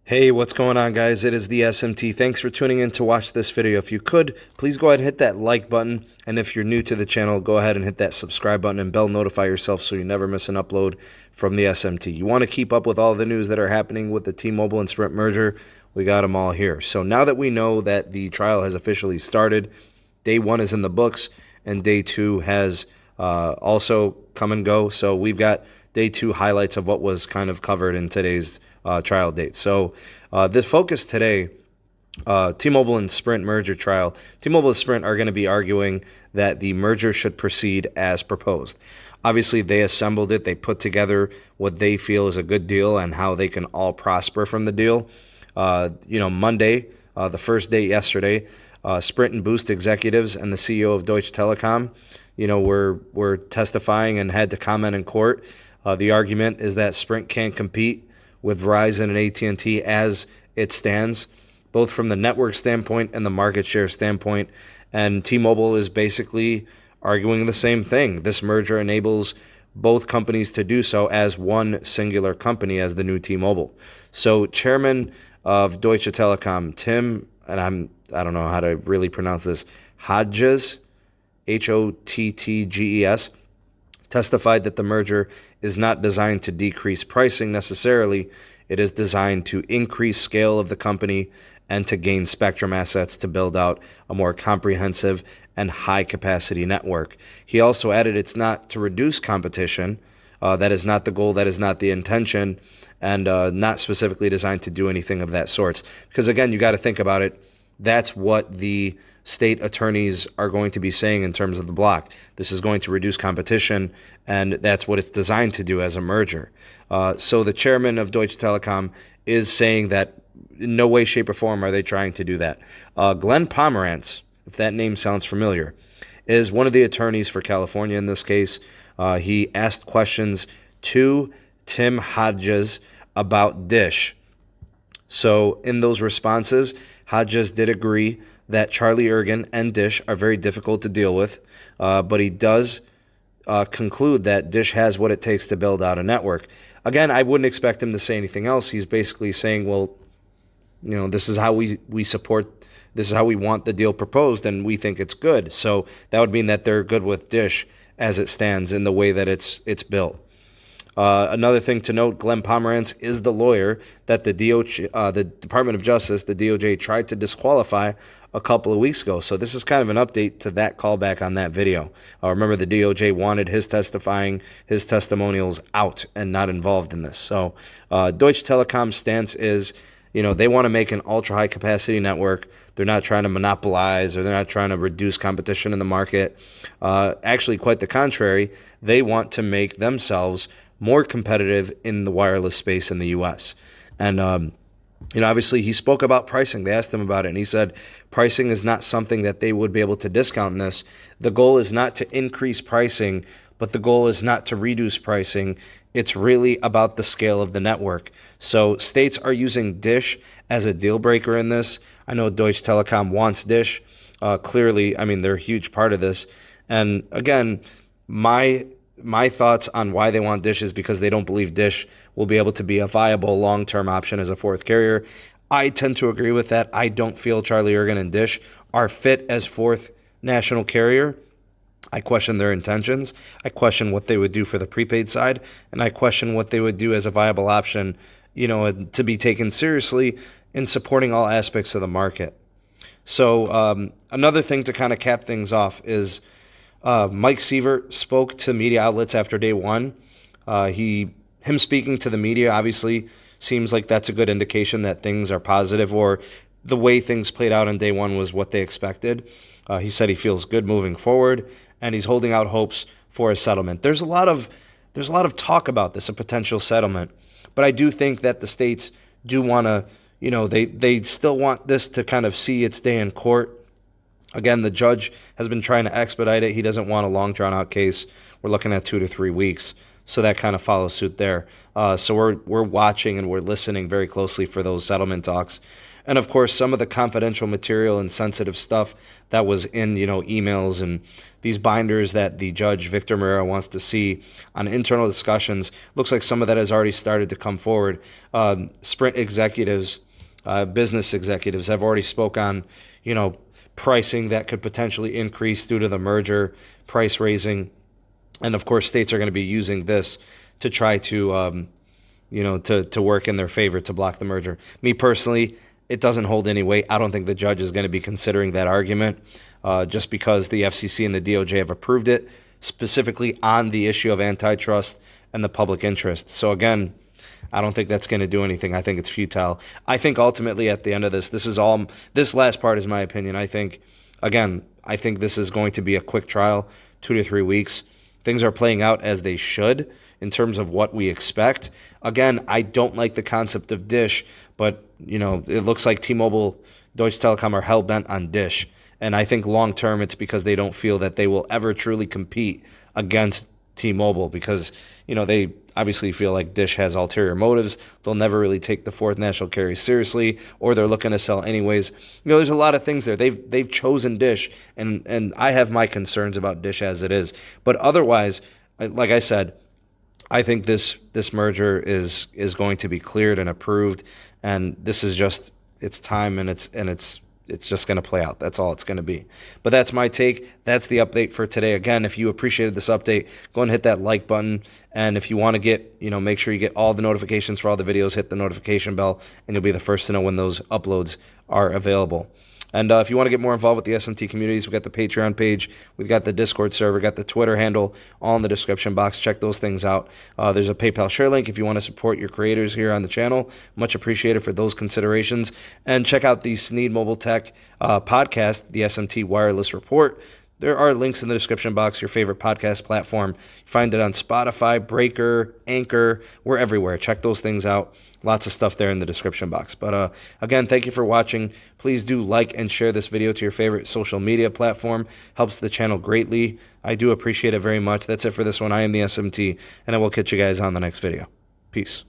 Hey, what's going on, guys? It is the SMT. Thanks for tuning in to watch this video. If you could, please go ahead and hit that like button. And if you're new to the channel, go ahead and hit that subscribe button and bell notify yourself so you never miss an upload from the SMT. You want to keep up with all the news that are happening with the T-Mobile and Sprint merger. We got them all here. So now that we know that the trial has officially started, day one is in the books, and day two has also come and go. So we've got day two highlights of what was kind of covered in today's trial date. So the focus today, T-Mobile and Sprint merger trial. T-Mobile and Sprint are going to be arguing that the merger should proceed as proposed. Obviously, they assembled it. They put together what they feel is a good deal and how they can all prosper from the deal. Monday, the first day yesterday, Sprint and Boost executives and the CEO of Deutsche Telekom, were testifying and had to comment in court. The argument is that Sprint can't compete with Verizon and AT&T as it stands, both from the network standpoint and the market share standpoint. And T-Mobile is basically arguing the same thing. This merger enables both companies to do so as one singular company, as the new T-Mobile. So chairman of Deutsche Telekom, Tim, and I don't know how to really pronounce this, Hodges, Hottges, testified that the merger is not designed to decrease pricing necessarily. It is designed to increase scale of the company and to gain spectrum assets to build out a more comprehensive and high-capacity network. He also added it's not to reduce competition. That is not the goal. That is not the intention, and not specifically designed to do anything of that sort. Because, again, you got to think about it. That's what the state attorneys are going to be saying in terms of the block. This is going to reduce competition, and that's what it's designed to do as a merger. So the chairman of Deutsche Telekom is saying that in no way, shape, or form are they trying to do that. Glenn Pomerantz, if that name sounds familiar, is one of the attorneys for California in this case. He asked questions to Tim Hodges about Dish. So in those responses, Hodges did agree that Charlie Ergen and Dish are very difficult to deal with, but he does conclude that Dish has what it takes to build out a network. Again, I wouldn't expect him to say anything else. He's basically saying, well, this is how we support, this is how we want the deal proposed, and we think it's good. So that would mean that they're good with Dish as it stands in the way that it's built. Another thing to note, Glenn Pomerantz is the lawyer that the Department of Justice, the DOJ, tried to disqualify a couple of weeks ago. So this is kind of an update to that callback on that video. Remember, the DOJ wanted his testimonials out and not involved in this. So Deutsche Telekom's stance is, they want to make an ultra-high capacity network. They're not trying to monopolize, or they're not trying to reduce competition in the market. Actually, quite the contrary. They want to make themselves more competitive in the wireless space in the U.S. And, obviously, he spoke about pricing. They asked him about it, and he said pricing is not something that they would be able to discount in this. The goal is not to increase pricing, but the goal is not to reduce pricing. It's really about the scale of the network. So states are using Dish as a deal breaker in this. I know Deutsche Telekom wants Dish. Clearly, they're a huge part of this. And again, my thoughts on why they want Dish is because they don't believe Dish will be able to be a viable long-term option as a fourth carrier. I tend to agree with that. I don't feel Charlie Ergen and Dish are fit as fourth national carrier. I question their intentions. I question what they would do for the prepaid side, and I question what they would do as a viable option, to be taken seriously in supporting all aspects of the market. So another thing to kind of cap things off is Mike Sievert spoke to media outlets after day one. Him speaking to the media obviously seems like that's a good indication that things are positive, or the way things played out on day one was what they expected. He said he feels good moving forward, and he's holding out hopes for a settlement. There's a lot of talk about this, a potential settlement, but I do think that the states do want to, they still want this to kind of see its day in court. Again, the judge has been trying to expedite it. He doesn't want a long, drawn-out case. We're looking at 2 to 3 weeks, so that kind of follows suit there. So we're watching and we're listening very closely for those settlement talks. And of course, some of the confidential material and sensitive stuff that was in, emails and these binders that the judge, Victor Murad, wants to see on internal discussions, looks like some of that has already started to come forward. Sprint executives, business executives have already spoke on, pricing that could potentially increase due to the merger, price raising. And of course, states are going to be using this to try to, to work in their favor to block the merger. Me personally, it doesn't hold any weight. I don't think the judge is going to be considering that argument just because the FCC and the DOJ have approved it, specifically on the issue of antitrust and the public interest. So again, I don't think that's going to do anything. I think it's futile. I think ultimately at the end of this last part is my opinion. I think this is going to be a quick trial, 2 to 3 weeks. Things are playing out as they should in terms of what we expect. Again, I don't like the concept of Dish, but it looks like T-Mobile, Deutsche Telekom are hell-bent on Dish. And I think long-term it's because they don't feel that they will ever truly compete against T-Mobile because, they obviously feel like Dish has ulterior motives. They'll never really take the fourth national carrier seriously, or they're looking to sell anyways. There's a lot of things there. They've chosen Dish, and I have my concerns about Dish as it is. But otherwise, like I said, I think this merger is going to be cleared and approved, and this is just it's time, and it's just going to play out. That's all it's going to be. But that's my take. That's the update for today. Again, if you appreciated this update, go and hit that like button. And if you want to get, make sure you get all the notifications for all the videos, hit the notification bell, and you'll be the first to know when those uploads are available. And if you want to get more involved with the SMT communities, we've got the Patreon page, we've got the Discord server, got the Twitter handle, all in the description box. Check those things out. There's a PayPal share link if you want to support your creators here on the channel. Much appreciated for those considerations. And check out the Sneed Mobile Tech podcast, the SMT Wireless Report. There are links in the description box, your favorite podcast platform. You find it on Spotify, Breaker, Anchor. We're everywhere. Check those things out. Lots of stuff there in the description box. But again, thank you for watching. Please do like and share this video to your favorite social media platform. Helps the channel greatly. I do appreciate it very much. That's it for this one. I am the SMT, and I will catch you guys on the next video. Peace.